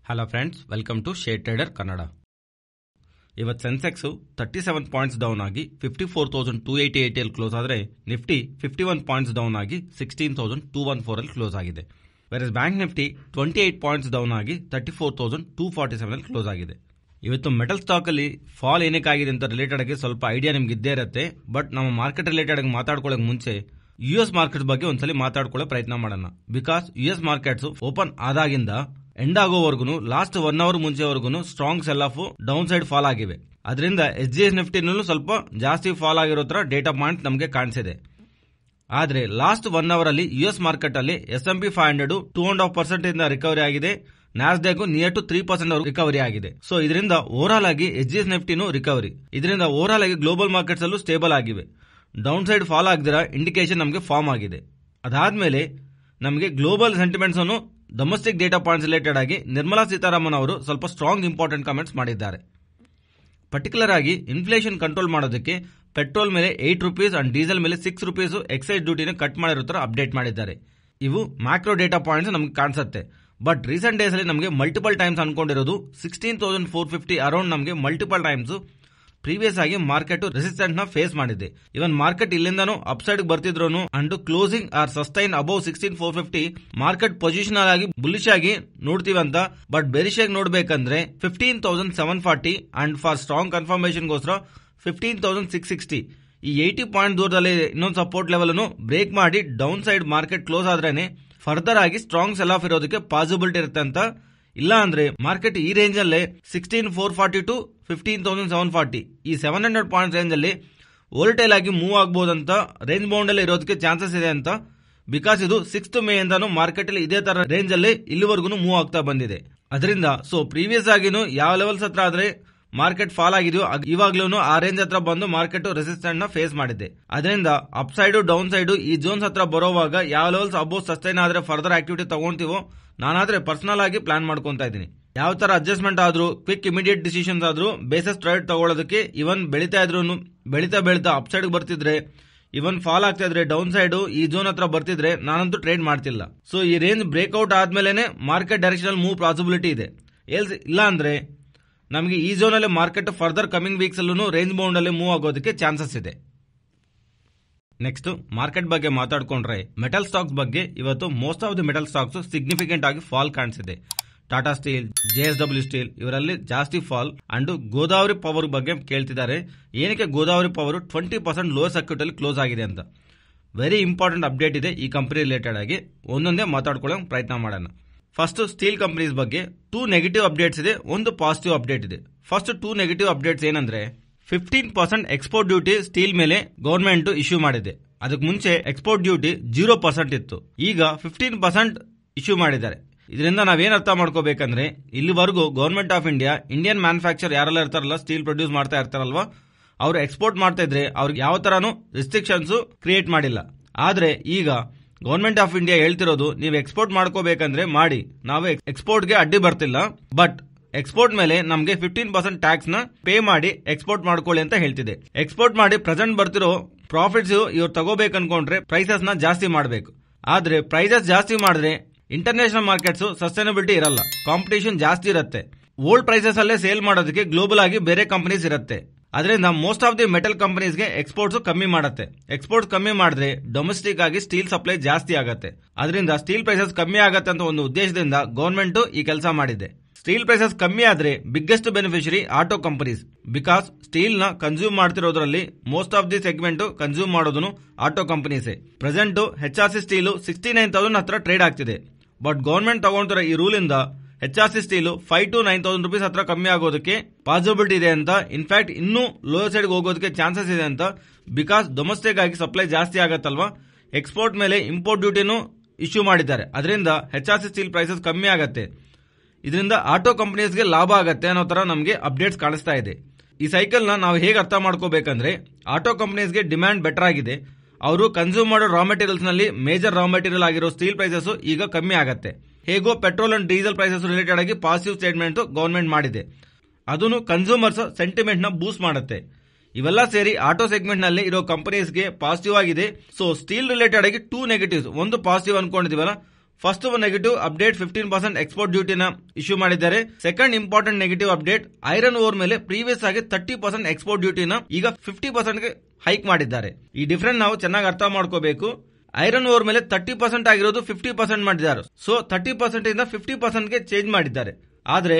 Hello friends, welcome to share trader Kannada. ಇವತ್ತು Sensex 37 points down ಆಗಿ 54,288 ಅಲ್ಲಿ ಕ್ಲೋಸ್ ಆದರೆ ನಿಫ್ಟಿ 51 ಪಾಯಿಂಟ್ಸ್ ಡೌನ್ ಆಗಿ 16,214 ಅಲ್ಲಿ ಕ್ಲೋಸ್ ಆಗಿದೆ. Virus bank Nifty 28 points down ಆಗಿ 34,247 ಅಲ್ಲಿ ಕ್ಲೋಸ್ ಆಗಿದೆ. ಇವತ್ತು ಮೆಟಲ್ ಸ್ಟಾಕ್ ಅಲ್ಲಿ ಫಾಲ್ ಏನಕ್ಕಾಗಿದೆ ಅಂತ ರಿಲೇಟೆಡ್ ಆಗಿ ಸ್ವಲ್ಪ ಐಡಿಯಾ ನಿಮ್ಗೆ ಇದ್ದೇ ಇರುತ್ತೆ. ಬಟ್ ನಮ್ಮ ಮಾರ್ಕೆಟ್ ರಿಲೇಟೆಡ್ ಆಗಿ ಮಾತಾಡ್ಕೊಳ್ಳೋಕೆ ಮುಂಚೆ ಯುಎಸ್ ಮಾರ್ಕೆಟ್ಸ್ ಬಗ್ಗೆ ಒಂದ್ಸಲಿ ಮಾತಾಡ್ಕೊಳ್ಳೋ ಪ್ರಯತ್ನ ಮಾಡೋಣ. ಬಿಕಾಸ್ ಯುಎಸ್ ಮಾರ್ಕೆಟ್ಸ್ ಓಪನ್ ಆದಾಗಿಂದ ಎಂಡ್ ಆಗೋವರೆಗೂ ಲಾಸ್ಟ್ 1 ಅವರ್ ಮುಂಚೆವರೆಗೂ strong sell off down side fall ಆಗಿವೆ. ಅದರಿಂದ SGX ನಿಫ್ಟಿನಲ್ಲೂ ಸ್ವಲ್ಪ ಜಾಸ್ತಿ ಫಾಲ್ ಆಗಿರೋ ತರ ಡೇಟಾ ಪಾಯಿಂಟ್ ನಮಗೆ ಕಾಣಿಸಿದೆ. ಆದ್ರೆ ಲಾಸ್ಟ್ 1 ಅವರ್ ಅಲ್ಲಿ ಯುಎಸ್ ಮಾರ್ಕೆಟ್ ಅಲ್ಲಿ S&P 500 2.5% ಇಂದ ರಿಕವರಿ ಆಗಿದೆ. ನ್ಯಾಸ್ಡ್ಯಾಕ್ ನಿಯರ್ ಟು 3% ರಿಕವರಿ ಆಗಿದೆ. ಸೊ ಇದರಿಂದ ಓವರ್ ಆಲ್ ಆಗಿ SGX ನಿಫ್ಟಿನೂ ರಿಕವರಿ. ಇದರಿಂದ ಓವರ್ ಆಲ್ ಆಗಿ ಗ್ಲೋಬಲ್ ಮಾರ್ಕೆಟ್ಸ್ ಅಲ್ಲೂ ಸ್ಟೇಬಲ್ ಆಗಿವೆ. ಡೌನ್ ಸೈಡ್ ಫಾಲ್ ಆಗದಿರ ಇಂಡಿಕೇಶನ್ ನಮಗೆ ಫಾರ್ಮ್ ಆಗಿದೆ. ಅದಾದ್ಮೇಲೆ ನಮಗೆ ಗ್ಲೋಬಲ್ ಸೆಂಟಿಮೆಂಟ್ಸ್ ಅನ್ನು ಡೊಮೆಸ್ಟಿಕ್ ಡೇಟಾ ಪಾಯಿಂಟ್ಸ್ ರಿಲೇಟೆಡ್ ಆಗಿ ನಿರ್ಮಲಾ ಸೀತಾರಾಮನ್ ಅವರು ಸ್ವಲ್ಪ ಸ್ಟ್ರಾಂಗ್ ಇಂಪಾರ್ಟೆಂಟ್ ಕಮೆಂಟ್ಸ್ ಮಾಡಿದ್ದಾರೆ. ಪರ್ಟಿಕ್ಯುಲರ್ ಆಗಿ ಇನ್ಫ್ಲೇಷನ್ ಕಂಟ್ರೋಲ್ ಮಾಡೋದಕ್ಕೆ ಪೆಟ್ರೋಲ್ ಮೇಲೆ ₹8 ಅಂಡ್ ಡೀಸೆಲ್ ಮೇಲೆ ₹6 ಎಕ್ಸೈಸ್ ಡ್ಯೂಟಿನ ಕಟ್ ಮಾಡಿರೋ ತರ ಅಪ್ಡೇಟ್ ಮಾಡಿದ್ದಾರೆ. ಇವು ಮ್ಯಾಕ್ರೋ ಡೇಟಾ ಪಾಯಿಂಟ್ಸ್ ನಮಗೆ ಕಾಣಿಸುತ್ತೆ. ಬಟ್ ರೀಸೆಂಟ್ ಡೇಸ್ ಅಲ್ಲಿ ನಮಗೆ ಮಲ್ಟಿಪಲ್ ಟೈಮ್ಸ್ ಅನ್ಕೊಂಡಿರೋದು 16,450 ಅರೌಂಡ್ ನಮಗೆ ಮಲ್ಟಿಪಲ್ ಟೈಮ್ಸ್ ಪ್ರೀವಿಯಸ್ ಆಗಿ ಮಾರ್ಕೆಟ್ ರೆಸಿಸ್ಟೆಂಟ್ ನ ಫೇಸ್ ಮಾಡಿದೆ. ಇವನ್ ಮಾರ್ಕೆಟ್ ಇಲ್ಲಿಂದನೂ ಅಪ್ಸೈಡ್ ಬರ್ತಿದ್ರು and closing or sustain above 16,450 market positional ಆಗಿ ಬುಲಿಶ್ ಆಗಿ ನೋಡ್ತೀವಂತ. ಬಟ್ ಬೆರಿಶ್ ಆಗಿ ನೋಡ್ಬೇಕಂದ್ರೆ 15,740 ಅಂಡ್ ಫಾರ್ ಸ್ಟ್ರಾಂಗ್ ಕನ್ಫರ್ಮೇಶನ್ ಗೋಸ್ಕರ 15,660 ಈ 80 ಪಾಯಿಂಟ್ ದೂರದಲ್ಲಿ ಇನ್ನೊಂದು ಸಪೋರ್ಟ್ ಲೆವೆಲ್ ಅನ್ನು ಬ್ರೇಕ್ ಮಾಡಿ ಡೌನ್ ಸೈಡ್ ಮಾರ್ಕೆಟ್ ಕ್ಲೋಸ್ ಆದ್ರೇನೆ ಫರ್ದರ್ ಆಗಿ ಸ್ಟ್ರಾಂಗ್ ಸೆಲ್ ಆಫ್ ಇರೋದಕ್ಕೆ ಪಾಸಿಬಿಲಿಟಿ ಇರುತ್ತೆ ಅಂತ. ಇಲ್ಲ ಅಂದ್ರೆ ಮಾರ್ಕೆಟ್ ಈ ರೇಂಜ್ ಅಲ್ಲೇ 16,440 ಟು 15,740 ಈ 700 ಪಾಯಿಂಟ್ ರೇಂಜ್ ಅಲ್ಲಿ ವೋಲ್ಟೈಲ್ ಆಗಿ ಮೂವ್ ಆಗಬಹುದಂತ ರೇಂಜ್ ಬೌಂಡ್ ಅಲ್ಲಿ ಇರೋದಕ್ಕೆ ಚಾನ್ಸಸ್ ಇದೆ ಅಂತ. ಬಿಕಾಸ್ ಇದು 6th ಮೇ ಇಂದಾನು ಮಾರ್ಕೆಟ್ ಅಲ್ಲಿ ಇದೇ ತರ ರೇಂಜ್ ಅಲ್ಲಿ ಇಲ್ಲಿವರೆಗೂ ಮೂವ್ ಆಗ್ತಾ ಬಂದಿದೆ. ಅದರಿಂದ ಸೊ ಪ್ರೀವಿಯಸ್ ಆಗಿನೂ ಯಾವ ಲೆವೆಲ್ಸ್ ಹತ್ರ ಆದ್ರೆ ಮಾರ್ಕೆಟ್ ಫಾಲ್ ಆಗಿದೆಯೋ ಇವಾಗ್ಲೂ ಆ ರೇಂಜ್ ಹತ್ರ ಬಂದು ಮಾರ್ಕೆಟ್ ರೆಸಿಸ್ಟೆಂಟ್ ನ ಫೇಸ್ ಮಾಡಿದೆ. ಅದರಿಂದ ಅಪ್ ಸೈಡ್ ಡೌನ್ ಸೈಡ್ ಈ ಜೋನ್ಸ್ ಹತ್ರ ಬರೋವಾಗ ಯಾವ ಲೆವೆಲ್ಸ್ ಅಬೋವ್ ಸಸ್ಟೈನ್ ಆದ್ರೆ ಫರ್ದರ್ ಆಕ್ಟಿವಿಟಿ ತಗೊಂತೀವೋ ನಾನಾದ್ರೆ ಪರ್ಸನಲ್ ಆಗಿ ಪ್ಲಾನ್ ಮಾಡ್ಕೊಂತಾ ಇದ್ದೀನಿ. ಯಾವ ತರ ಅಡ್ಜಸ್ಟ್ಮೆಂಟ್ ಆದ್ರೂ ಕ್ವಿಕ್ ಇಮಿಡಿಯೇಟ್ ಡಿಸಿಷನ್ಸ್ ಆದ್ರೂ ಬೇಸಸ್ ಟ್ರೇಡ್ ತಗೊಳ್ಳೋದಕ್ಕೆ ಇವನ್ ಬೆಳೀತಾ ಅಪ್ ಸೈಡ್ ಬರ್ತಿದ್ರೆ ಇವನ್ ಫಾಲ್ ಆಗ್ತಾ ಇದ್ರೆ ಡೌನ್ ಸೈಡ್ ಈ ಜೋನ್ ಹತ್ರ ಬರ್ತಿದ್ರೆ ನಾನಂತೂ ಟ್ರೇಡ್ ಮಾಡ್ತಿಲ್ಲ. ಸೊ ಈ ರೇಂಜ್ ಬ್ರೇಕ್ಔಟ್ ಆದ್ಮೇಲೆ ಮಾರ್ಕೆಟ್ ಡೈರೆಕ್ಷನಲ್ ಮೂವ್ ಪಾಸಿಬಿಲಿಟಿ ಇದೆ. ಇಲ್ಲ ಅಂದ್ರೆ ನಮಗೆ ಈ ಜೋನ್ ಅಲ್ಲಿ ಮಾರ್ಕೆಟ್ ಫರ್ದರ್ ಕಮಿಂಗ್ ವೀಕ್ಸ್ ಅಲ್ಲೂ ರೇಂಜ್ ಬೌಂಡ್ ಅಲ್ಲಿ ಮೂವ್ ಆಗೋದಕ್ಕೆ ಚಾನ್ಸಸ್ ಇದೆ. ನೆಕ್ಸ್ಟ್ ಮಾರ್ಕೆಟ್ ಬಗ್ಗೆ ಮಾತಾಡ್ಕೊಂಡ್ರೆ ಮೆಟಲ್ ಸ್ಟಾಕ್ಸ್ ಬಗ್ಗೆ ಇವತ್ತು most of the metal stocks significant ಆಗಿ ಫಾಲ್ ಕಾಣಿಸಿದೆ. ಟಾಟಾ ಸ್ಟೀಲ್, JSW ಸ್ಟೀಲ್ ಇವರಲ್ಲಿ ಜಾಸ್ತಿ ಫಾಲ್. ಅಂಡ್ ಗೋದಾವರಿ ಪವರ್ ಬಗ್ಗೆ ಕೇಳ್ತಿದ್ದಾರೆ. ಏನಕ್ಕೆ ಗೋದಾವರಿ ಪವರ್ 20% ಲೋಯರ್ ಸರ್ಕ್ಯೂಟ್ ಅಲ್ಲಿ ಕ್ಲೋಸ್ ಆಗಿದೆ ಅಂತ. ವೆರಿ ಇಂಪಾರ್ಟೆಂಟ್ ಅಪ್ಡೇಟ್ ಇದೆ ಈ ಕಂಪನಿ ರಿಲೇಟೆಡ್ ಆಗಿ. ಒಂದೊಂದೇ ಮಾತಾಡ್ಕೊಳ್ಳೋ ಪ್ರಯತ್ನ ಮಾಡೋಣ. ಫಸ್ಟ್ ಸ್ಟೀಲ್ ಕಂಪನೀಸ್ ಬಗ್ಗೆ 2 ನೆಗೆಟಿವ್ ಅಪ್ಡೇಟ್ಸ್ ಇದೆ, ಒಂದು ಪಾಸಿಟಿವ್ ಅಪ್ಡೇಟ್ ಇದೆ. ಫಸ್ಟ್ 2 ನೆಗೆಟಿವ್ ಅಪ್ಡೇಟ್ಸ್ ಏನಂದ್ರೆ 15% ಎಕ್ಸ್ಪೋರ್ಟ್ ಡ್ಯೂಟಿ ಸ್ಟೀಲ್ ಮೇಲೆ ಗವರ್ಮೆಂಟ್ ಇಶ್ಯೂ ಮಾಡಿದೆ. ಅದಕ್ಕೆ ಮುಂಚೆ ಎಕ್ಸ್ಪೋರ್ಟ್ ಡ್ಯೂಟಿ 0% ಇತ್ತು, ಈಗ 15% ಇಶ್ಯೂ ಮಾಡಿದ್ದಾರೆ. ಇದರಿಂದ ನಾವೇನ್ ಅರ್ಥ ಮಾಡ್ಕೋಬೇಕಂದ್ರೆ ಇಲ್ಲಿವರೆಗೂ ಗವರ್ಮೆಂಟ್ ಆಫ್ ಇಂಡಿಯನ್ ಮ್ಯಾನುಫ್ಯಾಕ್ಚರ್ ಯಾರೆಲ್ಲ ಇರ್ತಾರಲ್ಲ ಸ್ಟೀಲ್ ಪ್ರೊಡ್ಯೂಸ್ ಮಾಡ್ತಾ ಇರ್ತಾರಲ್ವಾ ಅವ್ರು ಎಕ್ಸ್ಪೋರ್ಟ್ ಮಾಡ್ತಾ ಇದ್ರೆ ಅವ್ರಿಗೆ ಯಾವ ತರಾನು ರಿಸ್ಟ್ರಿಕ್ಷನ್ಸ್ ಕ್ರಿಯೇಟ್ ಮಾಡಿಲ್ಲ. ಆದ್ರೆ ಈಗ ಗವರ್ಮೆಂಟ್ ಆಫ್ ಇಂಡಿಯಾ ಹೇಳ್ತಿರೋದು ನೀವು ಎಕ್ಸ್ಪೋರ್ಟ್ ಮಾಡ್ಕೋಬೇಕಂದ್ರೆ ಮಾಡಿ, ನಾವು ಎಕ್ಸ್ಪೋರ್ಟ್ಗೆ ಅಡ್ಡಿ ಬರ್ತಿಲ್ಲ. ಬಟ್ ಎಕ್ಸ್ಪೋರ್ಟ್ ಮೇಲೆ ನಮಗೆ 15% ಟ್ಯಾಕ್ಸ್ ನ ಪೇ ಮಾಡಿ ಎಕ್ಸ್ಪೋರ್ಟ್ ಮಾಡ್ಕೊಳ್ಳಿ ಅಂತ ಹೇಳ್ತಿದೆ. ಎಕ್ಸ್ಪೋರ್ಟ್ ಮಾಡಿ ಪ್ರೆಸೆಂಟ್ ಬರ್ತಿರೋ ಪ್ರಾಫಿಟ್ಸ್ ಇವ್ರು ತಗೋಬೇಕು ಅನ್ಕೊಂಡ್ರೆ ಪ್ರೈಸಸ್ ನ ಜಾಸ್ತಿ ಮಾಡಬೇಕು. ಆದ್ರೆ ಪ್ರೈಸಸ್ ಜಾಸ್ತಿ ಮಾಡಿದ್ರೆ ಇಂಟರ್ನ್ಯಾಷನಲ್ ಮಾರ್ಕೆಟ್ಸ್ ಸಸ್ಟೈನಬಿಲಿಟಿ ಇರಲ್ಲ, ಕಾಂಪಿಟೇಷನ್ ಜಾಸ್ತಿ ಇರುತ್ತೆ. ಓಲ್ಡ್ ಪ್ರೈಸಸ್ ಅಲ್ಲೇ ಸೇಲ್ ಮಾಡೋದಕ್ಕೆ ಗ್ಲೋಬಲ್ ಆಗಿ ಬೇರೆ ಕಂಪನೀಸ್ ಇರುತ್ತೆ. ಅದರಿಂದ ಮೋಸ್ಟ್ ಆಫ್ ದಿ ಮೆಟಲ್ ಕಂಪನೀಸ್ಗೆ ಎಕ್ಸ್ಪೋರ್ಟ್ಸ್ ಕಮ್ಮಿ ಮಾಡುತ್ತೆ. ಎಕ್ಸ್ಪೋರ್ಟ್ಸ್ ಕಮ್ಮಿ ಮಾಡಿದ್ರೆ ಡೊಮೆಸ್ಟಿಕ್ ಆಗಿ ಸ್ಟೀಲ್ ಸಪ್ಲೈ ಜಾಸ್ತಿ ಆಗುತ್ತೆ. ಅದರಿಂದ ಸ್ಟೀಲ್ ಪ್ರೈಸಸ್ ಕಮ್ಮಿ ಆಗತ್ತೆ ಅಂತ ಒಂದು ಉದ್ದೇಶದಿಂದ ಗವರ್ಮೆಂಟ್ ಈ ಕೆಲಸ ಮಾಡಿದೆ. ಸ್ಟೀಲ್ ಪ್ರೈಸಸ್ ಕಮ್ಮಿ ಆದ್ರೆ biggest beneficiary auto companies. Because steel ನ ಕನ್ಸ್ಯೂಮ್ ಮಾಡ್ತಿರೋದ್ರಲ್ಲಿ most of the segment consume ಮಾಡೋದು ಆಟೋ ಕಂಪನೀಸೇ. ಪ್ರೆಸೆಂಟ್ HRC ಸ್ಟೀಲ್ 69,000 ಹತ್ರ ಟ್ರೇಡ್ ಆಗ್ತಿದೆ. ಬಟ್ ಗವರ್ಮೆಂಟ್ ತಗೊಂಡಿರೋ ಈ ರೂಲ್ ಇಂದ HRC ಸ್ಟೀಲ್ 5,000 to 9,000 ರೂಪೀಸ್ ಹತ್ರ ಕಮ್ಮಿ ಆಗೋದಕ್ಕೆ ಪಾಸಿಬಿಲಿಟಿ ಇದೆ ಅಂತ. ಇನ್ಫ್ಯಾಕ್ಟ್ ಇನ್ನೂ ಲೋಯರ್ ಸೈಡ್ ಹೋಗೋದಕ್ಕೆ ಚಾನ್ಸಸ್ ಇದೆ ಅಂತ. ಬಿಕಾಸ್ ಡೊಮೆಸ್ಟಿಕ್ ಆಗಿ ಸಪ್ಲೈ ಜಾಸ್ತಿ ಆಗತ್ತಲ್ವಾ, ಎಕ್ಸ್ಪೋರ್ಟ್ ಮೇಲೆ ಇಂಪೋರ್ಟ್ ಡ್ಯೂಟಿನೂ ಇಶ್ಯೂ ಮಾಡಿದ್ದಾರೆ. ಅದರಿಂದ HRC ಸ್ಟೀಲ್ ಪ್ರೈಸಸ್ ಕಮ್ಮಿ ಆಗತ್ತೆ. ಇದರಿಂದ ಆಟೋ ಕಂಪನೀಸ್ಗೆ ಲಾಭ ಆಗತ್ತೆ ಅನ್ನೋ ತರ ನಮಗೆ ಅಪ್ಡೇಟ್ಸ್ ಕಾಣಿಸ್ತಾ ಇದೆ. ಈ ಸೈಕಲ್ ನ ನಾವು ಹೇಗೆ ಅರ್ಥ ಮಾಡ್ಕೋಬೇಕಂದ್ರೆ ಆಟೋ ಕಂಪನೀಸ್ಗೆ ಡಿಮ್ಯಾಂಡ್ ಬೆಟರ್ ಆಗಿದೆ. ಅವರು ಕನ್ಸ್ಯೂಮ್ ಮಾಡೋ ರಾ ಮೆಟೀರಿಯಲ್ಸ್ ನಲ್ಲಿ ಮೇಜರ್ ರಾ ಮೆಟೀರಿಯಲ್ ಆಗಿರೋ ಸ್ಟೀಲ್ ಪ್ರೈಸಸ್ ಈಗ ಕಮ್ಮಿ ಆಗತ್ತೆ. ಹೇಗೋ petrol and diesel prices related ಆಗಿ ಪಾಸಿಟಿವ್ ಸ್ಟೇಟ್ಮೆಂಟ್ ಗವರ್ಮೆಂಟ್ ಮಾಡಿದೆ. ಅದನ್ನು ಕನ್ಸ್ಯೂಮರ್ಸ್ ಸೆಂಟಿಮೆಂಟ್ ನ ಬೂಸ್ಟ್ ಮಾಡುತ್ತೆ. ಇವೆಲ್ಲ ಸೇರಿ ಆಟೋ ಸೆಗ್ಮೆಂಟ್ ನಲ್ಲಿ ಇರೋ ಕಂಪನೀಸ್ಗೆ ಪಾಸಿಟಿವ್ ಆಗಿದೆ. ಸೊ ಸ್ಟೀಲ್ ರಿಲೇಟೆಡ್ ಆಗಿ 2 ನೆಗೆಟಿವ್ಸ್, ಒಂದು ಪಾಸಿಟಿವ್ ಅನ್ಕೊಂಡಿದೀವಲ್ಲ. ಫಸ್ಟ್ ನೆಗೆಟಿವ್ ಅಪ್ಡೇಟ್ 15% ಎಕ್ಸ್ಪೋರ್ಟ್ ಡ್ಯೂಟಿನ ಇಶ್ಯೂ ಮಾಡಿದ್ದಾರೆ. Second important negative update iron ore ಮೇಲೆ ಪ್ರೀವಿಯಸ್ ಆಗಿ 30% ಎಕ್ಸ್ಪೋರ್ಟ್ ಡ್ಯೂಟಿನ ಈಗ 50% ಗೆ ಹೈಕ್ ಮಾಡಿದ್ದಾರೆ. ಈ ಡಿಫರೆನ್ಸ್ ನಾವು ಚೆನ್ನಾಗಿ ಅರ್ಥ ಮಾಡ್ಕೋಬೇಕು. ಐರನ್ ಓರ್ ಮೇಲೆ 30% ಆಗಿರೋದು 50% ಮಾಡಿದ್ದಾರೆ. ಸೊ 30% ಇಂದ 50% ಗೆ ಚೇಂಜ್ ಮಾಡಿದ್ದಾರೆ. ಆದ್ರೆ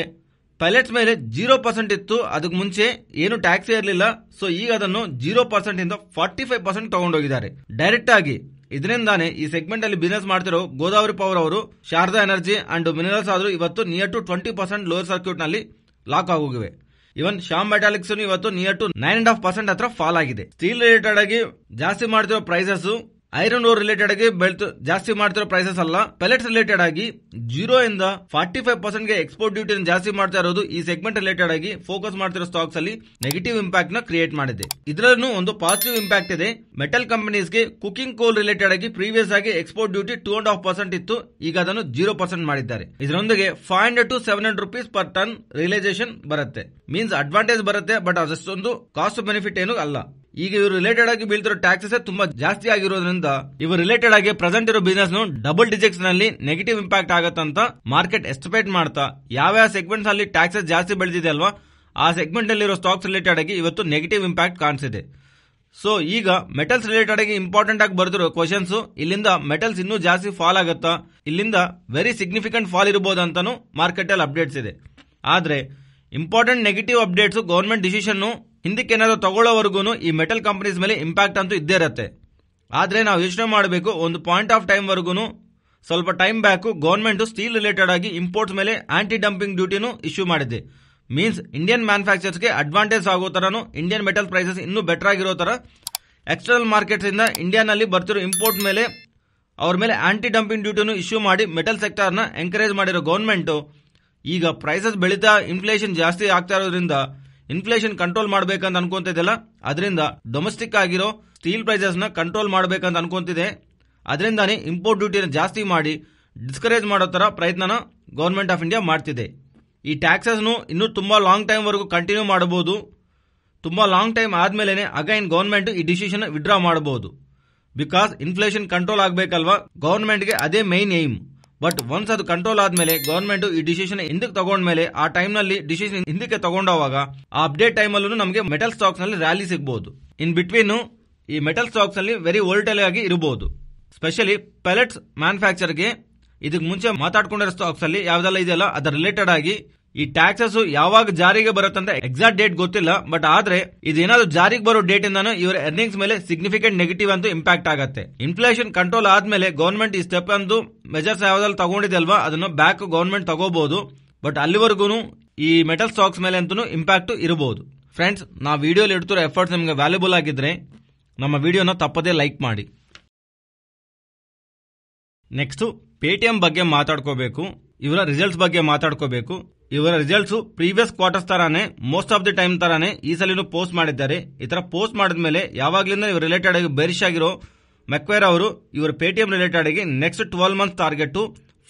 ಪೈಲೆಟ್ಸ್ ಮೇಲೆ 0% ಇತ್ತು, ಅದಕ್ಕೆ ಮುಂಚೆ ಏನು ಟ್ಯಾಕ್ಸ್ ಇರಲಿಲ್ಲ. ಸೊ ಈಗ ಅದನ್ನು 0% ಇಂದ 45% ತಗೊಂಡೋಗಿದ್ದಾರೆ ಡೈರೆಕ್ಟ್ ಆಗಿ. ಇದರಿಂದಾನೇ ಈ ಸೆಗ್ಮೆಂಟ್ ಅಲ್ಲಿ ಬಿಸಿನೆಸ್ ಮಾಡ್ತಿರೋ ಗೋದಾವರಿ ಪವರ್ ಅವರು, ಶಾರದಾ ಎನರ್ಜಿ ಅಂಡ್ ಮಿನರಲ್ಸ್ ಆದ್ರೂ ಇವತ್ತು ನಿಯರ್ ಟು 20% ಲೋಯರ್ ಸರ್ಕ್ಯೂಟ್ ನಲ್ಲಿ ಲಾಕ್ ಆಗೋಗಿವೆ. ಇವನ್ ಶ್ಯಾಮ್ ಮೆಟಾಲಿಕ್ಸ್ ಇವತ್ತು ನಿಯರ್ ಟು 9.5% ಹತ್ರ ಫಾಲ್ ಆಗಿದೆ. ಸ್ಟೀಲ್ ರಿಲೇಟೆಡ್ ಆಗಿ ಜಾಸ್ತಿ ಮಾಡ್ತಿರೋ ಪ್ರೈಸಸ್ ಐರನ್ ಓರ್ ರಿಲೇಟೆಡ್ ಆಗಿ ಜಾಸ್ತಿ ಮಾಡ್ತಿರೋ ಪ್ರೈಸಸ್ ಅಲ್ಲ. ಪೆಲೆಟ್ಸ್ ರಿಲೇಟೆಡ್ ಆಗಿ 0 ಇಂದ 45% ಗೆ ಎಕ್ಸ್ಪೋರ್ಟ್ ಡ್ಯೂಟಿ ಜಾಸ್ತಿ ಮಾಡ್ತಾ ಇರೋದು ಈ ಸೆಗ್ಮೆಂಟ್ ರಿಲೇಟೆಡ್ ಆಗಿ ಫೋಕಸ್ ಮಾಡ್ತಿರೋ ಸ್ಟಾಕ್ಸ್ ಅಲ್ಲಿ ನೆಗೆಟಿವ್ ಇಂಪ್ಯಾಕ್ಟ್ ನ ಕ್ರಿಯೇಟ್ ಮಾಡಿದೆ. ಇದರಲ್ಲೂ ಒಂದು ಪಾಸಿಟಿವ್ ಇಂಪ್ಯಾಕ್ಟ್ ಇದೆ. ಮೆಟಲ್ ಕಂಪನೀಸ್ ಗೆ ಕುಕಿಂಗ್ ಕೋಲ್ ರಿಲೇಟೆಡ್ ಆಗಿ ಪ್ರೀವಿಯಸ್ ಆಗಿ ಎಕ್ಸ್ಪೋರ್ಟ್ ಡ್ಯೂಟಿ 2.5% ಇತ್ತು, ಈಗ ಅದನ್ನು 0% ಮಾಡಿದ್ದಾರೆ. ಇದರೊಂದಿಗೆ 500 to 700 rupees per ton realisation ಬರುತ್ತೆ. ಮೀನ್ಸ್ ಅಡ್ವಾಂಟೇಜ್ ಬರುತ್ತೆ, ಬಟ್ ಅದಷ್ಟೊಂದು ಕಾಸ್ಟ್ ಬೆನಿಫಿಟ್ ಏನು ಅಲ್ಲ. ಈಗ ಇವರು ರಿಲೇಟೆಡ್ ಆಗಿ ಬೀಳ್ತಿರೋ ಟ್ಯಾಕ್ಸಸ್ ತುಂಬಾ ಜಾಸ್ತಿ ಆಗಿರೋದ್ರಿಂದ ಇವರು ರಿಲೇಟೆಡ್ ಆಗಿ ಪ್ರೆಸೆಂಟ್ ಇರೋ ಬಿಸಿನೆಸ್ ಡಬಲ್ ಡಿಜಿಟ್ಸ್ ನಲ್ಲಿ ನೆಗೆಟಿವ್ ಇಂಪ್ಯಾಕ್ಟ್ ಆಗತ್ತಂತ ಮಾರ್ಕೆಟ್ ಎಸ್ಟಿಮೇಟ್ ಮಾಡ್ತಾ ಯಾವ ಸೆಗ್ಮೆಂಟ್ಸ್ ಅಲ್ಲಿ ಟ್ಯಾಕ್ಸಸ್ ಜಾಸ್ತಿ ಬೆಳೆದಿದೆ ಅಲ್ವಾ, ಆ ಸೆಗ್ಮೆಂಟ್ ಅಲ್ಲಿರೋ ಸ್ಟಾಕ್ಸ್ ರಿಲೇಟೆಡ್ ಆಗಿ ಇವತ್ತು ನೆಗೆಟಿವ್ ಇಂಪ್ಯಾಕ್ಟ್ ಕಾಣಿಸಿದೆ. ಸೊ ಈಗ ಮೆಟಲ್ಸ್ ರಿಲೇಟೆಡ್ ಆಗಿ ಇಂಪಾರ್ಟೆಂಟ್ ಆಗಿ ಬರ್ತಿರೋ ಕ್ವಶನ್ಸ್, ಇಲ್ಲಿಂದ ಮೆಟಲ್ಸ್ ಇನ್ನೂ ಜಾಸ್ತಿ ಫಾಲ್ ಆಗುತ್ತಾ, ಇಲ್ಲಿಂದ ವೆರಿ ಸಿಗ್ನಿಫಿಕೆಂಟ್ ಫಾಲ್ ಇರಬಹುದು ಅಂತಾನು ಮಾರ್ಕೆಟ್ ಅಲ್ಲಿ ಅಪ್ಡೇಟ್ಸ್ ಇದೆ. ಆದ್ರೆ important negative updates government decision ಹಿಂದಕ್ಕೆ ಏನಾದ್ರು ತಗೊಳ್ಳೋವರೆಗೂ ಈ ಮೆಟಲ್ ಕಂಪನೀಸ್ ಮೇಲೆ ಇಂಪ್ಯಾಕ್ಟ್ ಅಂತೂ ಇದ್ದೇ ಇರುತ್ತೆ. ಆದ್ರೆ ನಾವು ಯೋಚನೆ ಮಾಡಬೇಕು, ಒಂದು ಪಾಯಿಂಟ್ ಆಫ್ ಟೈಮ್ ವರೆಗೂ ಸ್ವಲ್ಪ time back government steel related ಆಗಿ ಇಂಪೋರ್ಟ್ಸ್ ಮೇಲೆ ಆಂಟಿ ಡಂಪಿಂಗ್ ಡ್ಯೂಟಿನೂ ಇಶ್ಯೂ ಮಾಡಿದೆ. ಮೀನ್ಸ್ ಇಂಡಿಯನ್ ಮ್ಯಾನುಫ್ಯಾಕ್ಚರ್ಸ್ಗೆ ಅಡ್ವಾಂಟೇಜ್ ಆಗೋ ತರನು ಇಂಡಿಯನ್ ಮೆಟಲ್ ಪ್ರೈಸಸ್ ಇನ್ನೂ ಬೆಟರ್ ಆಗಿರೋ ತರ ಎಕ್ಸ್ಟರ್ನಲ್ ಮಾರ್ಕೆಟ್ಸ್ ಇಂದ ಇಂಡಿಯಾನಲ್ಲಿ ಬರ್ತಿರೋ ಇಂಪೋರ್ಟ್ ಮೇಲೆ ಅವ್ರ ಮೇಲೆ ಆಂಟಿ ಡಂಪಿಂಗ್ ಡ್ಯೂಟಿನೂ ಇಶ್ಯೂ ಮಾಡಿ ಮೆಟಲ್ ಸೆಕ್ಟರ್ ನ ಎಂಕರೇಜ್ ಮಾಡಿರೋ ಗವರ್ಮೆಂಟ್ ಈಗ ಪ್ರೈಸಸ್ ಬೆಳೀತಾ ಇನ್ಫ್ಲೇಷನ್ ಜಾಸ್ತಿ ಆಗ್ತಾ ಇರೋದ್ರಿಂದ ಇನ್ಫ್ಲೇಷನ್ ಕಂಟ್ರೋಲ್ ಮಾಡಬೇಕಂತ ಅನ್ಕೊಂತಿದೆಲ್ಲ, ಅದರಿಂದ ಡೊಮೆಸ್ಟಿಕ್ ಆಗಿರೋ ಸ್ಟೀಲ್ ಪ್ರೈಸಸ್ ನ ಕಂಟ್ರೋಲ್ ಮಾಡಬೇಕಂತ ಅನ್ಕೊಂತಿದೆ. ಅದರಿಂದಾನೇ ಇಂಪೋರ್ಟ್ ಡ್ಯೂಟಿನ ಜಾಸ್ತಿ ಮಾಡಿ ಡಿಸ್ಕರೇಜ್ ಮಾಡೋ ತರ ಪ್ರಯತ್ನನ ಗವರ್ಮೆಂಟ್ ಆಫ್ ಇಂಡಿಯಾ ಮಾಡ್ತಿದೆ. ಈ ಟ್ಯಾಕ್ಸಸ್ ಇನ್ನೂ ತುಂಬಾ ಲಾಂಗ್ ಟೈಮ್ ವರೆಗೂ ಕಂಟಿನ್ಯೂ ಮಾಡಬಹುದು. ತುಂಬಾ ಲಾಂಗ್ ಟೈಮ್ ಆದ್ಮೇಲೆ ಅಗೈನ್ ಗವರ್ಮೆಂಟ್ ಈ ಡಿಸಿಷನ್ ವಿಡ್ರಾ ಮಾಡಬಹುದು. ಬಿಕಾಸ್ ಇನ್ಫ್ಲೇಷನ್ ಕಂಟ್ರೋಲ್ ಆಗಬೇಕಲ್ವಾ, ಗವರ್ಮೆಂಟ್ ಗೆ ಅದೇ ಮೈನ್ ಏಮ್. ಬಟ್ ಒನ್ಸ್ ಅದು ಕಂಟ್ರೋಲ್ ಆದ್ಮೇಲೆ ಗವರ್ಮೆಂಟ್ ಈ ಡಿಸಿಷನ್ ಹಿಂದಕ್ಕೆ ತಗೊಂಡ್ಮೇಲೆ ಆ ಟೈಮ್ ನಲ್ಲಿ ಡಿಸಿಷನ್ ಹಿಂದಕ್ಕೆ ತಗೊಂಡಾಗ ಆ ಅಪ್ಡೇಟ್ ಟೈಮ್ ಅಲ್ಲೂ ನಮಗೆ ಮೆಟಲ್ ಸ್ಟಾಕ್ಸ್ ನಲ್ಲಿ ರ್ಯಾಲಿ ಸಿಗಬಹುದು. ಇನ್ ಬಿಟ್ವೀನ್ ಈ ಮೆಟಲ್ ಸ್ಟಾಕ್ಸ್ ನಲ್ಲಿ ವೆರಿ ವೋಲ್ಟೈಲ್ ಆಗಿ ಇರಬಹುದು. ಸ್ಪೆಷಲಿ ಪೆಲೆಟ್ಸ್ ಮ್ಯಾನುಫ್ಯಾಕ್ಚರ್ಗೆ ಇದಕ್ಕೆ ಮುಂಚೆ ಮಾತಾಡ್ಕೊಂಡಿರೋ ಸ್ಟಾಕ್ಸ್ ಅಲ್ಲಿ ಯಾವ್ದೆಲ್ಲ ಇದೆಯಲ್ಲ ಅದರ ರಿಲೇಟೆಡ್ ಆಗಿ ಈ ಟ್ಯಾಕ್ಸಸ್ ಯಾವಾಗ ಜಾರಿಗೆ ಬರುತ್ತಂತ ಎಕ್ಸಾಕ್ಟ್ ಡೇಟ್ ಗೊತ್ತಿಲ್ಲ. ಬಟ್ ಆದ್ರೆ ಇದೇನಾದ್ರು ಜಾರಿಗೆ ಬರೋ ಡೇಟ್ ಇಂದಾನು ಇವರ ಎರ್ನಿಂಗ್ಸ್ ಮೇಲೆ ಸಿಗ್ನಿಫಿಕೆಂಟ್ ನೆಗೆಟಿವ್ ಅಂತೂ ಇಂಪ್ಯಾಕ್ಟ್ ಆಗುತ್ತೆ. ಇನ್ಫ್ಲೇಷನ್ ಕಂಟ್ರೋಲ್ ಆದ್ಮೇಲೆ ಗವರ್ಮೆಂಟ್ ಈ ಸ್ಟೆಪ್ ಅಂದು ಮೆಜರ್ಸ್ ಯಾವ್ದಾದ್ರು ತಗೊಂಡಿದೆ ಅಲ್ವಾ, ಅದನ್ನು ಬ್ಯಾಕ್ ಗವರ್ಮೆಂಟ್ ತಗೋಬಹುದು. ಬಟ್ ಅಲ್ಲಿವರೆಗೂ ಈ ಮೆಟಲ್ ಸ್ಟಾಕ್ಸ್ ಮೇಲೆ ಅಂತೂ ಇಂಪ್ಯಾಕ್ಟ್ ಇರಬಹುದು. ಫ್ರೆಂಡ್ಸ್, ನಾವು ವಿಡಿಯೋಲಿ ಇಡ್ತಿರೋ ಎಫರ್ಟ್ಸ್ ನಿಮಗೆ ವ್ಯಾಲ್ಯೂಬಲ್ ಆಗಿದ್ರೆ ನಮ್ಮ ವಿಡಿಯೋನ ತಪ್ಪದೇ ಲೈಕ್ ಮಾಡಿ. ನೆಕ್ಸ್ಟ್ ಪೇಟಿಎಂ ಬಗ್ಗೆ ಮಾತಾಡ್ಕೋಬೇಕು, ಇವರ ರಿಸಲ್ಟ್ಸ್ ಬಗ್ಗೆ ಮಾತಾಡ್ಕೋಬೇಕು. ಇವರ ರಿಸಲ್ಟ್ಸ್ ಪ್ರೀವಿಯಸ್ ಕ್ವಾರ್ಟರ್ಸ್ ತರಾನೇ ಮೋಸ್ಟ್ ಆಫ್ ದಿ ಟೈಮ್ ತರಾನೇ ಈ ಸಲಿನೂ ಪೋಸ್ಟ್ ಮಾಡಿದ್ದಾರೆ. ಈ ತರ ಪೋಸ್ಟ್ ಮಾಡಿದ್ಮೇಲೆ ಯಾವಾಗ್ಲಿಂದ ಇವ್ರ ರಿಲೇಟೆಡ್ ಆಗಿ ಬೆರಿಶ್ ಆಗಿರೋ ಮೆಕ್ವೇರ್ ಅವರು ಇವರ ಪೇಟಿಎಂ ರಿಲೇಟೆಡ್ ಆಗಿ ನೆಕ್ಸ್ಟ್ 12 ಮಂತ್ಸ್ ಟಾರ್ಗೆಟ್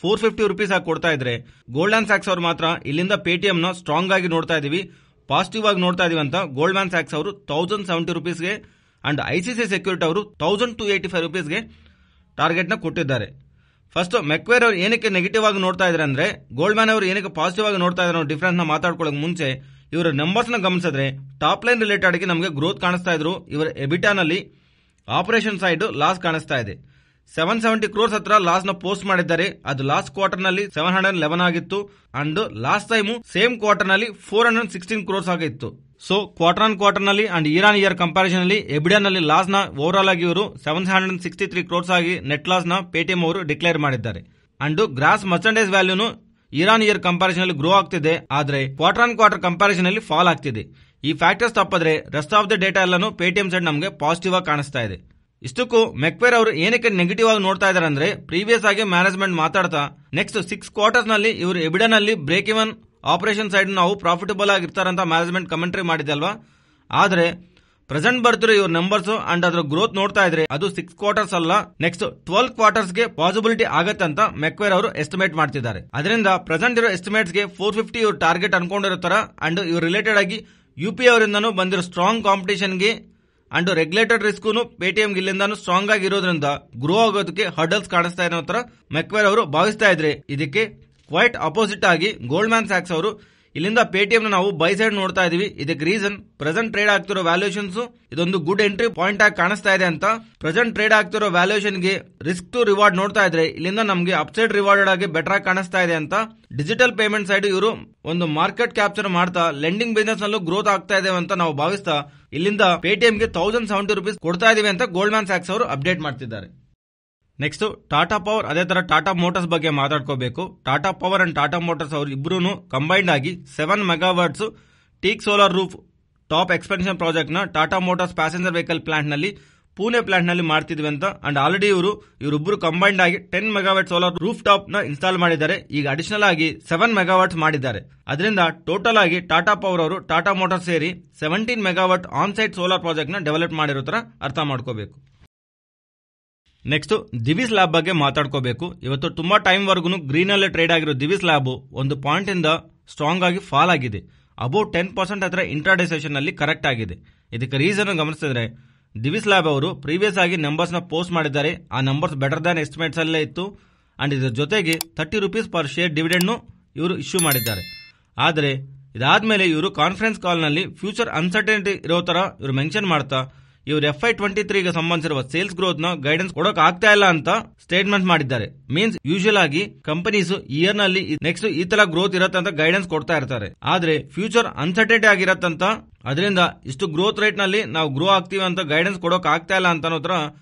450 rupees ಆಗಿ ಕೊಡ್ತಾ ಇದ್ರೆ, ಗೋಲ್ಡ್ಮನ್ ಸ್ಯಾಕ್ಸ್ ಅವರು ಮಾತ್ರ ಇಲ್ಲಿಂದ ಪೇಟಿಎಂ ನ ಸ್ಟ್ರಾಂಗ್ ಆಗಿ ನೋಡ್ತಾ ಇದೀವಿ, ಪಾಸಿಟಿವ್ ಆಗಿ ನೋಡ್ತಾ ಇದೀವಿ ಅಂತ ಗೋಲ್ಡ್ಮನ್ ಸ್ಯಾಕ್ಸ್ ಅವರು 1070 rupees ಗೆ ಅಂಡ್ ಐಸಿಸಿ ಸೆಕ್ಯೂರಿಟಿ ಅವರು 1285 rupees ಗೆ ಟಾರ್ಗೆಟ್ ನ ಕೊಟ್ಟಿದ್ದಾರೆ. ಫಸ್ಟ್ ಮೆಕ್ವೇರ್ ಅವರು ಏನಕ್ಕೆ ನೆಗೆಟಿವ್ ಆಗಿ ನೋಡ್ತಾ ಇದ್ರೆ ಅಂದ್ರೆ, ಗೋಲ್ಡ್ ಮ್ಯಾನ್ ಅವರು ಏನಕ್ಕೆ ಪಾಸಿಟಿವ್ ಆಗಿ ನೋಡ್ತಾ ಇದ್ರೆ ಡಿಫರೆನ್ಸ್ ನ ಮಾತಾಡ್ಕೊಳ್ಳೋಕೆ ಮುಂಚೆ ಇವರ ನಂಬರ್ಸ್ ನ ಗಮನಿಸಿದ್ರೆ ಟಾಪ್ ಲೈನ್ ರಿಲೇಟೆಡ್ ಆಗಿ ನಮಗೆ ಗ್ರೋತ್ ಕಾಣಿಸ್ತಾ ಇದ್ರು. ಇವರ ಎಬಿಟಾ ನಲ್ಲಿ ಆಪರೇಷನ್ ಸೈಡ್ ಲಾಸ್ ಕಾಣಿಸ್ತಾ ಇದೆ. 770 crores ಹತ್ರ ಲಾಸ್ ನ ಪೋಸ್ಟ್ ಮಾಡಿದ್ದಾರೆ. ಅದು ಲಾಸ್ಟ್ ಕ್ವಾರ್ಟರ್ ನಲ್ಲಿ 711 ಆಗಿತ್ತು and last time same quarter ನಲ್ಲಿ 416 crores ಆಗಿತ್ತು. ಸೊ ಕ್ವಾರ್ಟರ್ ಆನ್ ಕ್ವಾರ್ಟರ್ ನಲ್ಲಿ and year on year comparison ಅಲ್ಲಿ ಎಬಿಡಾ ನಲ್ಲಿ ಲಾಸ್ ನ ಓವರ್ ಆಲ್ ಆಗಿ ಇವರು 763 crores ಆಗಿ ನೆಟ್ ಲಾಸ್ ನ ಪೇಟಿಎಂ ಅವರು ಡಿಕ್ಲೇರ್ ಮಾಡಿದ್ದಾರೆ. ಅಂಡ್ ಗ್ರಾಸ್ ಮರ್ಚೆಂಡೈಸ್ ವ್ಯಾಲ್ಯೂನು ಇಯರ್ ಆನ್ ಇಯರ್ ಕಂಪಾರಿಸನ್ ಅಲ್ಲಿ ಗ್ರೋ ಆಗ್ತಿದೆ, ಆದ್ರೆ ಕ್ವಾರ್ಟರ್ ಆನ್ ಕ್ವಾರ್ಟರ್ ಕಂಪಾರಿಸನ್ ಅಲ್ಲಿ ಫಾಲ್ ಆಗ್ತಿದೆ. ಈ ಫ್ಯಾಕ್ಟರ್ಸ್ ತಪ್ಪಿದ್ರೆ ರೆಸ್ಟ್ ಆಫ್ ದ ಡೇಟಾ ಎಲ್ಲಾನು ಪೇಟಿಎಂ ಸೈಡ್ ನಮಗೆ ಪಾಸಿಟಿವ್ ಆಗಿ ಕಾಣಿಸ್ತಾ ಇದೆ. ಇಷ್ಟಕ್ಕೂ ಮೆಕ್ವೇರ್ ಅವರು ಏನಕ್ಕೆ ನೆಗೆಟಿವ್ ಆಗಿ ನೋಡ್ತಾ ಇದ್ದಾರೆ ಅಂದ್ರೆ, ಪ್ರೀವಿಯಸ್ ಆಗಿ ಮ್ಯಾನೇಜ್ಮೆಂಟ್ ಮಾತಾಡ್ತಾ ನೆಕ್ಸ್ಟ್ 6 quarters ನಲ್ಲಿ ಇವರು ಎಬಿಡಾ ನಲ್ಲಿ ಬ್ರೇಕ್ ಇವನ್ ಆಪರೇಷನ್ ಸೈಡ್ ನಾವು ಪ್ರಾಫಿಟಬಲ್ ಆಗಿರ್ತಾರಂತ ಮ್ಯಾನೇಜ್ಮೆಂಟ್ ಕಮೆಂಟ್ರಿ ಮಾಡಿದಲ್ವಾ. ಆದ್ರೆ ಪ್ರೆಸೆಂಟ್ ಬರ್ತಿರೋ ಇವ್ರ ನಂಬರ್ಸ್ ಅಂಡ್ ಅದರ ಗ್ರೋತ್ ನೋಡ್ತಾ ಇದ್ರೆ ಅದು 6 quarters ಅಲ್ಲ, ನೆಕ್ಸ್ಟ್ 12 quarters ಗೆ ಪಾಸಿಬಿಲಿಟಿ ಆಗತ್ತಂತ ಮೆಕ್ವೇರ್ ಅವರು ಎಸ್ಟಿಮೇಟ್ ಮಾಡ್ತಿದ್ದಾರೆ. ಅದರಿಂದ ಪ್ರೆಸೆಂಟ್ ಇರೋ ಎಸ್ಟಿಮೇಟ್ಸ್ ಗೆ 450 ಇವ್ರ ಟಾರ್ಗೆಟ್ ಅನ್ಕೊಂಡಿರೋ ತರ ಅಂಡ್ ಇವ್ರ ರಿಲೇಟೆಡ್ ಆಗಿ ಯುಪಿ ಅವರಿಂದನೂ ಬಂದಿರೋ ಸ್ಟ್ರಾಂಗ್ ಕಾಂಪಿಟೇಷನ್ ಗೆ ಅಂಡ್ ರೆಗ್ಯುಲೇಟೆಡ್ ರಿಸ್ಕ್ ಪೇಟಿಎಂ ಇಲ್ಲಿಂದ ಸ್ಟ್ರಾಂಗ್ ಆಗಿ ಇರೋದ್ರಿಂದ ಗ್ರೋ ಆಗೋದಕ್ಕೆ ಹರ್ಡಲ್ಸ್ ಕಾಣಿಸ್ತಾ ಇದೆ ಅಂತ ಮೆಕ್ವೇರ್ ಅವರು ಭಾವಿಸ್ತಾ ಇದ್ರೆ, ಇದಕ್ಕೆ ಕ್ವೈಟ್ ಅಪೋಸಿಟ್ ಆಗಿ ಗೋಲ್ಡ್ಮ್ಯಾನ್ ಸ್ಯಾಕ್ಸ್ ಅವರು ಇಲ್ಲಿಂದ ಪೇಟಿಎಂ ನಾವು ಬೈ ಸೈಡ್ ನೋಡ್ತಾ ಇದೀವಿ. ಇದಕ್ಕೆ ರೀಸನ್ ಪ್ರೆಸೆಂಟ್ ಟ್ರೇಡ್ ಆಗ್ತಿರೋ ವ್ಯಾಲ್ಯೂಷನ್ಸ್ ಇದೊಂದು ಗುಡ್ ಎಂಟ್ರಿ ಪಾಯಿಂಟ್ ಆಗಿ ಕಾಣಿಸ್ತಾ ಇದೆ ಅಂತ. ಪ್ರೆಸೆಂಟ್ ಟ್ರೇಡ್ ಆಗ್ತಿರೋ ವ್ಯಾಲ್ಯೂಷನ್ ಗೆ ರಿಸ್ಕ್ ಟು ರಿವಾರ್ಡ್ ನೋಡ್ತಾ ಇದ್ರೆ ಇಲ್ಲಿಂದ ನಮಗೆ ಅಪ್ಸೈಡ್ ರಿವಾರ್ಡೆಡ್ ಆಗಿ ಬೆಟರ್ ಆಗಿ ಕಾಣಿಸ್ತಾ ಇದೆ ಅಂತ. ಡಿಜಿಟಲ್ ಪೇಮೆಂಟ್ ಸೈಡ್ ಇವರು ಒಂದು ಮಾರ್ಕೆಟ್ ಕ್ಯಾಪ್ಚರ್ ಮಾಡ್ತಾ ಲೆಂಡಿಂಗ್ ಬಿಸಿನೆಸ್ ನಲ್ಲೂ ಗ್ರೋತ್ ಆಗ್ತಾ ಇದೆ ಅಂತ ನಾವು ಭಾವಿಸ್ತಾ ಇಲ್ಲಿಂದ ಪೇಟಿಎಂಗೆ ₹1070 ಕೊಡ್ತಾ ಇದೀವಿ ಅಂತ ಗೋಲ್ಡ್ಮ್ಯಾನ್ ಸ್ಯಾಕ್ಸ್ ಅವರು ಅಪ್ಡೇಟ್ ಮಾಡ್ತಿದ್ದಾರೆ. ನೆಕ್ಸ್ಟ್ ಟಾಟಾ ಪವರ್, ಅದೇ ತರ ಟಾಟಾ ಮೋಟರ್ಸ್ ಬಗ್ಗೆ ಮಾತಾಡ್ಕೋಬೇಕು. Tata Power and Tata Motors ಅವರು ಇಬ್ಬರೂ ಕಂಬೈಂಡ್ ಆಗಿ 7 ಮೆಗಾವಾಟ್ಸ್ ಟೀಕ್ solar roof top expansion project ನ Tata Motors passenger vehicle plant ನಲ್ಲಿ ಪುಣೆ ಪ್ಲಾಂಟ್ ನಲ್ಲಿ ಮಾಡ್ತಿದ್ವಿ ಅಂತ. ಅಂಡ್ ಆಲ್ರೆಡಿ ಇವರಿಬ್ಬರು ಕಂಬೈಂಡ್ ಆಗಿ 10 ಮೆಗಾವಾಟ್ ಸೋಲಾರ್ ರೂಫ್ ಟಾಪ್ ನ ಇನ್ಸ್ಟಾಲ್ ಮಾಡಿದ್ದಾರೆ. ಈಗ ಅಡಿಷನಲ್ ಆಗಿ 7 ಮೆಗಾವಾಟ್ಸ್ ಮಾಡಿದ್ದಾರೆ. ಅದರಿಂದ ಟೋಟಲ್ ಆಗಿ ಟಾಟಾ ಪವರ್ ಅವರು ಟಾಟಾ ಮೋಟರ್ಸ್ ಸೇರಿ 17 megawatt on site solar project ನ ಡೆವಲಪ್ ಮಾಡಿರೋ ತರ ಅರ್ಥ ಮಾಡ್ಕೋಬೇಕು. ನೆಕ್ಸ್ಟ್ ದಿವಿಸ್ ಲ್ಯಾಬ್ ಬಗ್ಗೆ ಮಾತಾಡ್ಕೋಬೇಕು. ಇವತ್ತು ತುಂಬಾ ಟೈಮ್ ವರ್ಗು ಗ್ರೀನ್ ಅಲ್ಲೇ ಟ್ರೇಡ್ ಆಗಿರೋ ದಿವಿಸ್ ಲ್ಯಾಬ್ ಒಂದು ಪಾಯಿಂಟ್ ಇಂದ ಸ್ಟ್ರಾಂಗ್ ಆಗಿ ಫಾಲ್ ಆಗಿದೆ. ಅಬೌಟ್ 10% ಹತ್ರ ಇಂಟ್ರಾಡೇ ಸೆಷನ್ ನಲ್ಲಿ ಕರೆಕ್ಟ್ ಆಗಿದೆ. ಇದಕ್ಕೆ ರೀಸನ್ ಗಮನಿಸಿದ್ರೆ ದಿವಿಸ್ ಲ್ಯಾಬ್ ಅವರು ಪ್ರೀವಿಯಸ್ ಆಗಿ ನಂಬರ್ಸ್ ನ ಪೋಸ್ಟ್ ಮಾಡಿದ್ದಾರೆ. ಆ ನಂಬರ್ಸ್ ಬೆಟರ್ ದಾನ್ ಎಸ್ಟಿಮೇಟ್ಸ್ ಅಲ್ಲೇ ಇತ್ತು. ಅಂಡ್ ಇದರ ಜೊತೆಗೆ ₹30 ಪರ್ ಶೇರ್ ಡಿವಿಡೆಂಡ್ ಇವರು ಇಶ್ಯೂ ಮಾಡಿದ್ದಾರೆ. ಆದರೆ ಇದಾದ್ಮೇಲೆ ಇವರು ಕಾನ್ಫರೆನ್ಸ್ ಕಾಲ್ ನಲ್ಲಿ ಫ್ಯೂಚರ್ ಅನ್ಸರ್ಟನಿಟಿ ಇರೋ ತರ ಇವರು ಮೆನ್ಷನ್ ಮಾಡ್ತಾ ಇವರು FY23 ಗೆ ಸಂಬಂಧಿಸಿರುವ ಸೇಲ್ಸ್ ಗ್ರೋತ್ ನ ಗೈಡೆನ್ಸ್ ಕೊಡೋಕ್ ಆಗ್ತಾ ಇಲ್ಲ ಅಂತ ಸ್ಟೇಟ್ಮೆಂಟ್ ಮಾಡಿದ್ದಾರೆ. ಮೀನ್ಸ್ ಯೂಶುವಲ್ ಆಗಿ ಕಂಪನೀಸ್ ಇಯರ್ ನಲ್ಲಿ ನೆಕ್ಸ್ಟ್ ಈ ತರ ಗ್ರೋತ್ ಇರತ್ತೆ ಅಂತ ಗೈಡೆನ್ಸ್ ಕೊಡ್ತಾ ಇರ್ತಾರೆ. ಆದ್ರೆ ಫ್ಯೂಚರ್ ಅನ್ಸರ್ಟನಿಟಿ ಆಗಿರತ್ತಂತ, ಅದರಿಂದ ಇಷ್ಟು ಗ್ರೋತ್ ರೇಟ್ ನಲ್ಲಿ ನಾವು ಗ್ರೋ ಆಗ್ತೀವಿ ಅಂತ ಗೈಡೆನ್ಸ್ ಕೊಡೋಕ್ ಆಗ್ತಾ ಇಲ್ಲ ಅಂತ ಅನ್ನೋ ತರ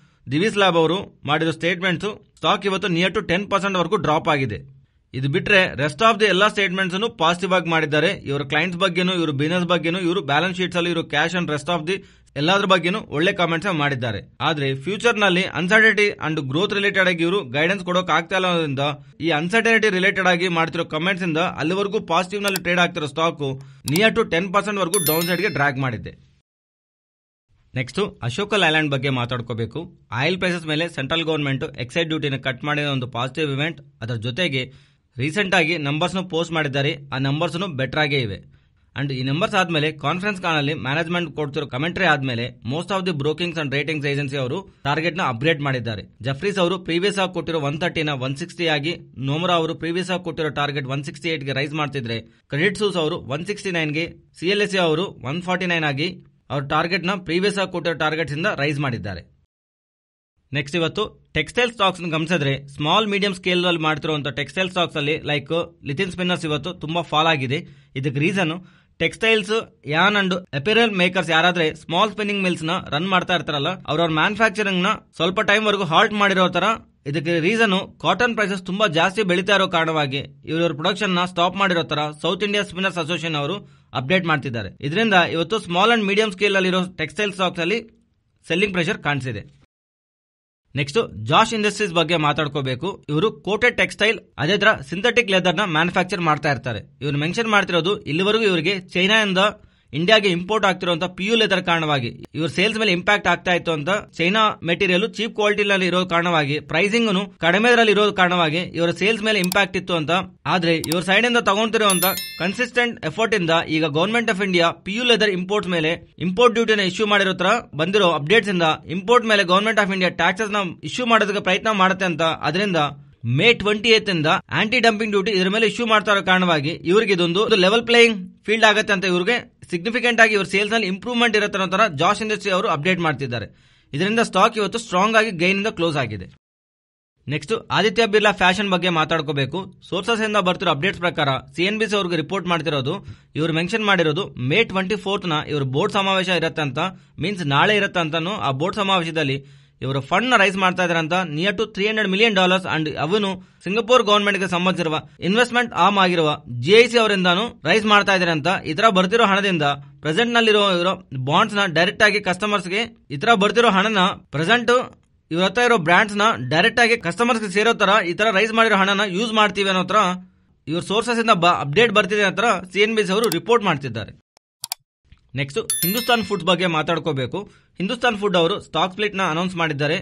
ದಿವಿಸ್ ಲ್ಯಾಬ್ ಅವರು ಮಾಡಿರೋ ಸ್ಟೇಟ್ಮೆಂಟ್ಸ್ ಸ್ಟಾಕ್ ಇವತ್ತು ನಿಯರ್ ಟು 10% ವರೆಗೂ ಡ್ರಾಪ್ ಆಗಿದೆ. ಇದು ಬಿಟ್ರೆ ರೆಸ್ಟ್ ಆಫ್ ದಿ ಎಲ್ಲಾ ಸ್ಟೇಟ್ಮೆಂಟ್ಸ್ ಪಾಸಿಟಿವ್ ಆಗಿ ಮಾಡಿದ್ದಾರೆ. ಇವರ ಕ್ಲೈಂಟ್ಸ್ ಬಗ್ಗೆನೂ ಇವರು ಬಿಸಿನೆಸ್ ಬಗ್ಗೆನೂ ಇವರು ಬ್ಯಾಲೆನ್ಸ್ ಶೀಟ್ಸ್ ಅಲ್ಲಿ ಇವರು cash and rest of the ಎಲ್ಲಾದ್ರ ಬಗ್ಗೆನೂ ಒಳ್ಳೆ ಕಾಮೆಂಟ್ಸ್ ಮಾಡಿದ್ದಾರೆ. ಆದ್ರೆ ಫ್ಯೂಚರ್ ನಲ್ಲಿ ಅನ್ಸರ್ಟನಿಟಿ ಅಂಡ್ ಗ್ರೋತ್ ರಿಲೇಟೆಡ್ ಆಗಿ ಇವರು ಗೈಡೆನ್ಸ್ ಕೊಡೋಕೆ ಆಗ್ತಾ ಇರೋದ್ರಿಂದ ಈ ಅನ್ಸರ್ಟನಿಟಿ ರಿಲೇಟೆಡ್ ಆಗಿ ಮಾಡ್ತಿರೋ ಕಮೆಂಟ್ಸ್ ಇಂದ ಅಲ್ಲಿವರೆಗೂ ಪಾಸಿಟಿವ್ ನಲ್ಲಿ ಟ್ರೇಡ್ ಆಗ್ತಿರೋ ಸ್ಟಾಕ್ ನಿಯರ್ ಟು 10% ವರೆಗೂ ಡೌನ್ ಸೈಡ್ ಗೆ ಡ್ರ್ಯಾಗ್ ಮಾಡಿದೆ. ನೆಕ್ಸ್ಟ್ ಅಶೋಕ ಲ್ಯಾಂಡ್ ಬಗ್ಗೆ ಮಾತಾಡ್ಕೋಬೇಕು. ಆಯಿಲ್ ಪ್ರೈಸಸ್ ಮೇಲೆ ಸೆಂಟ್ರಲ್ ಗವರ್ಮೆಂಟ್ ಎಕ್ಸೈಸ್ ಡ್ಯೂಟಿನ ಕಟ್ ಮಾಡಿದ ಒಂದು ಪಾಸಿಟಿವ್ ಇವೆಂಟ್. ಅದರ ಜೊತೆಗೆ ರೀಸೆಂಟ್ ಆಗಿ ನಂಬರ್ಸ್ ಪೋಸ್ಟ್ ಮಾಡಿದ್ದಾರೆ. ಆ ನಂಬರ್ಸ್ ಬೆಟರ್ ಆಗೇ ಇವೆ. ಅಂಡ್ ಈ ನಂಬರ್ಸ್ ಆದ್ಮೇಲೆ ಕಾನ್ಫರೆನ್ಸ್ ಕಾಲ್ ನಲ್ಲಿ ಮ್ಯಾನೇಜ್ಮೆಂಟ್ ಕೊಡ್ತಿರೋ ಕಮೆಂಟ್ರಿ ಆದ್ಮೇಲೆ most of the brokings and ratings agency ಅವರು ಟಾರ್ಗೆಟ್ ನ ಅಪ್ಗ್ರೇಡ್ ಮಾಡಿದ್ದಾರೆ. ಜಫ್ರೀಸ್ ಅವರು ಪ್ರೀವಿಯಸ್ ಆಗಿ ಕೊಟ್ಟಿರೋ 130 ನ 160 ಆಗಿ, ನೋಮರಾ ಅವರು ಪ್ರೀವಿಯಸ್ ಆಗಿ ಕೊಟ್ಟಿರೋ ಟಾರ್ಗೆಟ್ 168 ಗೆ ರೈಸ್ ಮಾಡ್ತಿದ್ರೆ, ಕ್ರೆಡಿಟ್ ಸೂಸ್ ಅವರು 169 ಗೆ, CLSA ಅವರು 149 ಆಗಿ ಅವ್ರ ಟಾರ್ಗೆಟ್ ನ ಪ್ರೀವಿಯಸ್ ಆಗಿ ಕೊಟ್ಟಿರೋ ಟಾರ್ಗೆಟ್ಸ್ ಇಂದ ರೈಸ್ ಮಾಡಿದ್ದಾರೆ. ನೆಕ್ಸ್ಟ್ ಇವತ್ತು ಟೆಕ್ಸ್ಟೈಲ್ ಸ್ಟಾಕ್ಸ್ ಗಮನಿಸಿದ್ರೆ ಸ್ಮಾಲ್ ಮೀಡಿಯಂ ಸ್ಕೇಲ್ ಅಲ್ಲಿ ಮಾಡ್ತಿರುವಂತಹ ಟೆಕ್ಸ್ಟೈಲ್ ಸ್ಟಾಕ್ಸ್ ಅಲ್ಲಿ ಲೈಕ್ ಲಿಥಿನ್ ಸ್ಪಿನ್ನರ್ಸ್ ಇವತ್ತು ತುಂಬಾ ಫಾಲ್ ಆಗಿದೆ. ಇದಕ್ಕೆ reason textiles, yarn and apparel makers ಯಾರಾದ್ರೆ ಸ್ಮಾಲ್ ಸ್ಪಿನ್ನಿಂಗ್ ಮಿಲ್ಸ್ ನ ರನ್ ಮಾಡ್ತಾ ಇರ್ತಾರಲ್ಲ ಅವ್ರ ಮ್ಯಾನುಫ್ಯಾಕ್ಚರಿಂಗ್ ನ ಸ್ವಲ್ಪ ಟೈಮ್ ವರೆಗೂ ಹಾಲ್ಟ್ ಮಾಡಿರೋ ತರ. ಇದಕ್ಕೆ ರೀಸನ್ ಕಾಟನ್ ಪ್ರೈಸಸ್ ತುಂಬಾ ಜಾಸ್ತಿ ಬೆಳೀತಾ ಇರೋ ಕಾರಣವಾಗಿ ಇವರ ಪ್ರೊಡಕ್ಷನ್ ನ ಸ್ಟಾಪ್ ಮಾಡಿರೋ ತರ ಸೌತ್ ಇಂಡಿಯಾ ಸ್ಪಿನ್ನರ್ಸ್ ಅಸೋಸಿಯೇಷನ್ ಅವರು ಅಪ್ಡೇಟ್ ಮಾಡ್ತಿದ್ದಾರೆ. ಇದರಿಂದ ಇವತ್ತು ಸ್ಮಾಲ್ ಅಂಡ್ ಮೀಡಿಯಂ ಸ್ಕೇಲ್ ಅಲ್ಲಿ ಇರೋ ಟೆಕ್ಸ್ಟೈಲ್ ಸ್ಟಾಕ್ಸ್ ಅಲ್ಲಿ ಸೆಲ್ಲಿಂಗ್ ಪ್ರೆಷರ್ ಕಾಣಿಸಿದೆ. ನೆಕ್ಸ್ಟ್ ಜಾಶ್ ಇಂಡಸ್ಟ್ರೀಸ್ ಬಗ್ಗೆ ಮಾತಾಡ್ಕೋಬೇಕು. ಇವರು ಕೋಟೆಡ್ ಟೆಕ್ಸ್ಟೈಲ್ ಅದೇ ತರ ಸಿಂಥೆಟಿಕ್ ಲೆದರ್ ನ ಮ್ಯಾನುಫ್ಯಾಕ್ಚರ್ ಮಾಡ್ತಾ ಇರ್ತಾರೆ. ಇವರು ಮೆನ್ಷನ್ ಮಾಡ್ತಿರೋದು ಇಲ್ಲಿವರೆಗೂ ಇವರಿಗೆ ಚೈನಾದಿಂದ ಇಂಡಿಯಾಗೆ ಇಂಪೋರ್ಟ್ ಆಗ್ತಿರುವಂತಹ PU ಲೆದರ್ ಕಾರಣವಾಗಿ ಇವ್ರ ಸೇಲ್ಸ್ ಮೇಲೆ ಇಂಪ್ಯಾಕ್ಟ್ ಆಗ್ತಾ ಇತ್ತು ಅಂತ. ಚೈನಾ ಮೆಟೀರಿಯಲ್ ಚೀಪ್ ಕ್ವಾಲಿಟಿ ನಲ್ಲಿ ಇರೋ ಕಾರಣವಾಗಿ ಪ್ರೈಸಿಂಗ್ ಕಡಿಮೆ ಇರೋ ಕಾರಣವಾಗಿ ಇವರ ಸೇಲ್ಸ್ ಮೇಲೆ ಇಂಪ್ಯಾಕ್ಟ್ ಇತ್ತು ಅಂತ. ಆದ್ರೆ ಇವ್ರ ಸೈಡ್ ಇಂದ ತಗೊಂತಿರುವಂತ ಕನ್ಸಿಸ್ಟೆಂಟ್ ಎಫರ್ಟ್ ಇಂದ ಈಗ government of India PU leather import ಮೇಲೆ ಇಂಪೋರ್ಟ್ ಡ್ಯೂಟಿನ ಇಶ್ಯೂ ಮಾಡಿರೋ ತರ ಬಂದಿರೋ ಅಪ್ಡೇಟ್ಸ್ ಇಂದ ಇಂಪೋರ್ಟ್ ಮೇಲೆ ಗವರ್ಮೆಂಟ್ ಆಫ್ ಇಂಡಿಯಾ ಟ್ಯಾಕ್ಸಸ್ ನ ಇಶ್ಯೂ ಮಾಡೋದಕ್ಕೆ ಪ್ರಯತ್ನ ಮಾಡುತ್ತೆ ಅಂತ. ಅದರಿಂದ May 28 ಇಂದ ಆಂಟಿ ಡಂಪಿಂಗ್ ಡ್ಯೂಟಿ ಇದರ ಮೇಲೆ ಇಶ್ಯೂ ಮಾಡ್ತಾ ಇರೋ ಕಾರಣವಾಗಿ ಇವರಿಗೆ ಇದೊಂದು ಲೆವೆಲ್ ಪ್ಲೇಯಿಂಗ್ ಫೀಲ್ಡ್ ಆಗುತ್ತೆ ಅಂತ ಇವರಿಗೆ ಸಿಗ್ನಿಫಿಕೆಂಟ್ ಆಗಿ ಇವ್ರ ಸೇಲ್ಸ್ ನಲ್ಲಿ ಇಂಪ್ರೂವ್ಮೆಂಟ್ ಇರುತ್ತೆ ಅನ್ನೋ ತರ ಜಾಶ್ ಇಂಡಸ್ಟ್ರಿ ಅವರು ಅಪ್ಡೇಟ್ ಮಾಡ್ತಿದ್ದಾರೆ. ಇದರಿಂದ ಸ್ಟಾಕ್ ಇವತ್ತು ಸ್ಟ್ರಾಂಗ್ ಆಗಿ ಗೈನ್ ಇಂದ ಕ್ಲೋಸ್ ಆಗಿದೆ. ನೆಕ್ಸ್ಟ್ ಆದಿತ್ಯ ಬಿರ್ಲಾ ಫ್ಯಾಷನ್ ಬಗ್ಗೆ ಮಾತಾಡ್ಕೋಬೇಕು. ಸೋರ್ಸಸ್ ಇಂದ ಬರ್ತಿರೋ ಅಪ್ಡೇಟ್ಸ್ ಪ್ರಕಾರ CNBC ಅವ್ರಿಗೆ ರಿಪೋರ್ಟ್ ಮಾಡ್ತಿರೋದು, ಇವರು ಮೆನ್ಷನ್ ಮಾಡಿರೋದು May 24 ನ ಇವರು ಬೋರ್ಡ್ ಸಮಾವೇಶ ಇರುತ್ತೆ ಅಂತ. ಮೀನ್ಸ್ ನಾಳೆ ಇರುತ್ತೆ ಅಂತಾನು. ಆ ಬೋರ್ಡ್ ಸಮಾವೇಶದಲ್ಲಿ ಇವರು ಫಂಡ್ ನ ರೈಸ್ ಮಾಡ್ತಾ ಇದಾರೆ ಅಂತ. ನಿಯರ್ ಟು $300 million ಅಂಡ್ ಅವನು ಸಿಂಗಪೂರ್ ಗವರ್ಮೆಂಟ್ ಗೆ ಸಂಬಂಧಿಸಿರುವ ಇನ್ವೆಸ್ಟ್ಮೆಂಟ್ ಆರ್ಮ್ ಆಗಿರುವ GIC ಅವರಿಂದಾನು ರೈಸ್ ಮಾಡ್ತಾ ಇದಾರೆ ಅಂತ. ಇತರ ಬರ್ತಿರೋ ಹಣದಿಂದ ಪ್ರೆಸೆಂಟ್ ನಲ್ಲಿರೋ ಬಾಂಡ್ಸ್ ನ ಡೈರೆಕ್ಟ್ ಆಗಿ ಕಸ್ಟಮರ್ಸ್ ಗೆ, ಇತರ ಬರ್ತಿರೋ ಹಣನ ಪ್ರೆಸೆಂಟ್ ಇವ್ರ ಹತ್ರ ಇರೋ ಬ್ರಾಂಡ್ಸ್ ನ ಡೈರೆಕ್ಟ್ ಆಗಿ ಕಸ್ಟಮರ್ಸ್ ಗೆ ಸೇರೋ ತರ ಈ ತರ ರೈಸ್ ಮಾಡಿರೋ ಹಣನ ಯೂಸ್ ಮಾಡ್ತೀವಿ ಅನ್ನೋ ತರ ಇವ್ರ ಸೋರ್ಸಸ್ ಇಂದ ಅಪ್ಡೇಟ್ ಬರ್ತಿದೆ ಅಂತ CNBC ಅವರು ರಿಪೋರ್ಟ್ ಮಾಡ್ತಿದ್ದಾರೆ. ನೆಕ್ಸ್ಟ್ ಹಿಂದೂಸ್ತಾನ್ ಫುಡ್ಸ್ ಬಗ್ಗೆ ಮಾತಾಡ್ಕೋಬೇಕು. ಹಿಂದೂಸ್ತಾನ್ ಫುಡ್ ಅವರು ಸ್ಟಾಕ್ ಸ್ಪ್ಲಿಟ್ ನ ಅನೌನ್ಸ್ ಮಾಡಿದ್ದಾರೆ.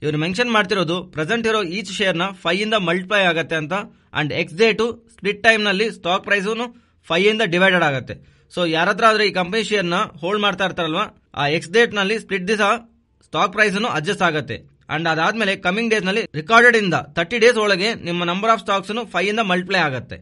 ಇವರು ಮೆನ್ಷನ್ ಮಾಡ್ತಿರೋದು ಪ್ರೆಸೆಂಟ್ ಇರೋ ಈಚ್ ಶೇರ್ ನ 5 ಇಂದ ಮಲ್ಟಿಪ್ಲೈ ಆಗುತ್ತೆ ಅಂತ. And ex day to split time ನಲ್ಲಿ ಸ್ಟಾಕ್ ಪ್ರೈಸ್ 5 ಇಂದ ಡಿವೈಡೆಡ್ ಆಗುತ್ತೆ. ಸೊ ಯಾರತ್ರ ಆದ್ರೆ ಈ ಕಂಪನಿ ಶೇರ್ ನ ಹೋಲ್ಡ್ ಮಾಡ್ತಾ ಇರ್ತಾರಲ್ವಾ, ಆ ಎಕ್ಸ್ ಡೇಟ್ ನಲ್ಲಿ ಸ್ಪ್ಲಿಟ್ ದಿವಸ ಸ್ಟಾಕ್ ಪ್ರೈಸ್ ಅಡ್ಜಸ್ಟ್ ಆಗುತ್ತೆ. ಅಂಡ್ ಅದಾದ್ಮೇಲೆ ಕಮಿಂಗ್ ಡೇಸ್ ನಲ್ಲಿ ರೆಕಾರ್ಡೆಡ್ ಇಂದ 30 ಡೇಸ್ ಒಳಗೆ ನಿಮ್ಮ ನಂಬರ್ ಆಫ್ ಸ್ಟಾಕ್ಸ್ 5 ಇಂದ ಮಲ್ಟಿಪ್ಲೈ ಆಗುತ್ತೆ.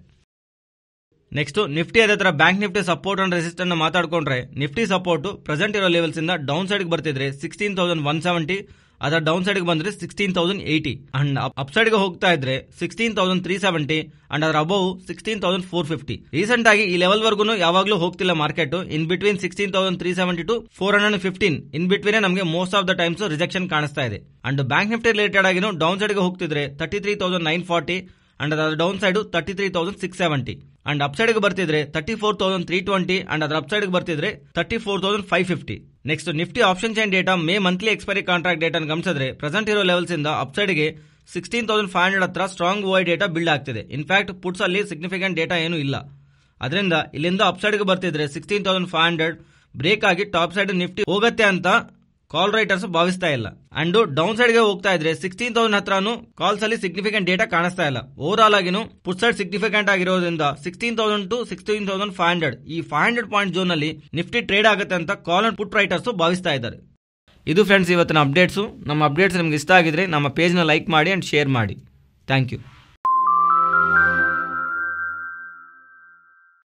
ನೆಕ್ಸ್ಟ್ ನಿಫ್ಟಿ ಅದೇ ತರ bank Nifty support and resistant ಮಾತಾಡ್ಕೊಂಡ್ರೆ, ನಿಫ್ಟಿ ಸಪೋರ್ಟ್ ಪ್ರೆಸೆಂಟ್ ಇರೋ ಲೆವೆಲ್ಸ್ ಇಂದ ಡೌನ್ ಸೈಡ್ ಬರ್ತಿದ್ರೆ 16,170, ಅದರ ಡೌನ್ ಸೈಡ್ ಬಂದ್ರೆ 16,080 ಅಂಡ್ ಅಪ್ ಸೈಡ್ ಗೆ ಹೋಗ್ತಾ ಇದ್ರೆ 16,370 ಅಂಡ್ ಅದರ ಅಬೌವ್ 16,450. ರೀಸೆಂಟ್ ಆಗಿ ಈ ಲೆವೆಲ್ ವರ್ಗು ಯಾವಾಗ್ಲೂ ಹೋಗ್ತಿಲ್ಲ market. In between 16,370 to 415 in between ನಮಗೆ most of the times rejection ಕಾಣಿಸ್ತಾ ಇದೆ. ಅಂಡ್ ಬ್ಯಾಂಕ್ ನಿಫ್ಟಿ ರಿಲೇಟೆಡ್ ಆಗಿನೂ ಡೌನ್ ಸೈಡ್ ಗೆ ಹೋಗ್ತಿದ್ರೆ 33,940 ಅಂಡ್ ಅದರ down side 33,670 and up side ಗೆ ಬರ್ತಿದ್ರೆ 34,320 ಅಂಡ್ ಅದರ ಅಪ್ ಸೈಡ್ ಗೆ ಬರ್ತಿದ್ರೆ 34,550. Next Nifty option chain data May monthly expiry contract data ಗಮನಿಸಿದ್ರೆ ಪ್ರೆಸೆಂಟ್ ಇರೋ ಲೆವೆಲ್ಸ್ ಇಂದ ಅಪ್ ಸೈಡ್ ಗೆ 16,500 ಹತ್ರ ಸ್ಟ್ರಾಂಗ್ ಓವೈ ಡೇಟಾ ಬಿಲ್ಡ್ ಆಗ್ತಿದೆ. ಇನ್ಫ್ಯಾಕ್ಟ್ ಪುಟ್ಸ್ ಅಲ್ಲಿ ಸಿಗ್ನಿಫಿಕೆಂಟ್ ಡೇಟಾ ಏನು ಇಲ್ಲ. ಅದರಿಂದ ಇಲ್ಲಿಂದ ಅಪ್ ಸೈಡ್ ಗೆ ಬರ್ತಿದ್ರೆ 16,500 ಬ್ರೇಕ್ ಆಗಿ ಟಾಪ್ ಸೈಡ್ ನಿಫ್ಟಿ ಹೋಗುತ್ತೆ ಅಂತ ಕಾಲ್ ರೈಟರ್ಸ್ ಭಾವಿಸ್ತಾ ಇಲ್ಲ. ಅಂಡ್ ಡೌನ್ ಸೈಡ್ ಗೆ ಹೋಗ್ತಾ ಇದ್ರೆ 16,000 ಹತ್ರನು ಕಾಲ್ಸ್ ಅಲ್ಲಿ ಸಿಗ್ನಿಫಿಕೆಂಟ್ ಡೇಟಾ ಕಾಣಿಸ್ತಾ ಇಲ್ಲ. ಓವರ್ ಆಲ್ ಆಗಿನೂ ಪುಟ್ ಸೈಡ್ ಸಿಗ್ನಿಫಿಕೆಂಟ್ ಆಗಿರೋದ್ರಿಂದ 16,000 to 16,500 ಈ 500 ಪಾಯಿಂಟ್ ಝೋನ್ ಅಲ್ಲಿ ನಿಫ್ಟಿ ಟ್ರೇಡ್ ಆಗುತ್ತೆ ಅಂತ ಕಾಲ್ ಅಂಡ್ ಪುಟ್ ರೈಟರ್ಸ್ ಭಾವಿಸ್ತಾ ಇದ್ದಾರೆ. ಇದು ಫ್ರೆಂಡ್ಸ್ ಇವತ್ತಿನ ಅಪ್ಡೇಟ್ಸ್. ನಮ್ಮ ಅಪ್ಡೇಟ್ಸ್ ನಿಮ್ಗೆ ಇಷ್ಟ ಆಗಿದ್ರೆ ನಮ್ಮ ಪೇಜ್ ನ ಲೈಕ್ ಮಾಡಿ ಅಂಡ್ ಶೇರ್ ಮಾಡಿ. Thank you.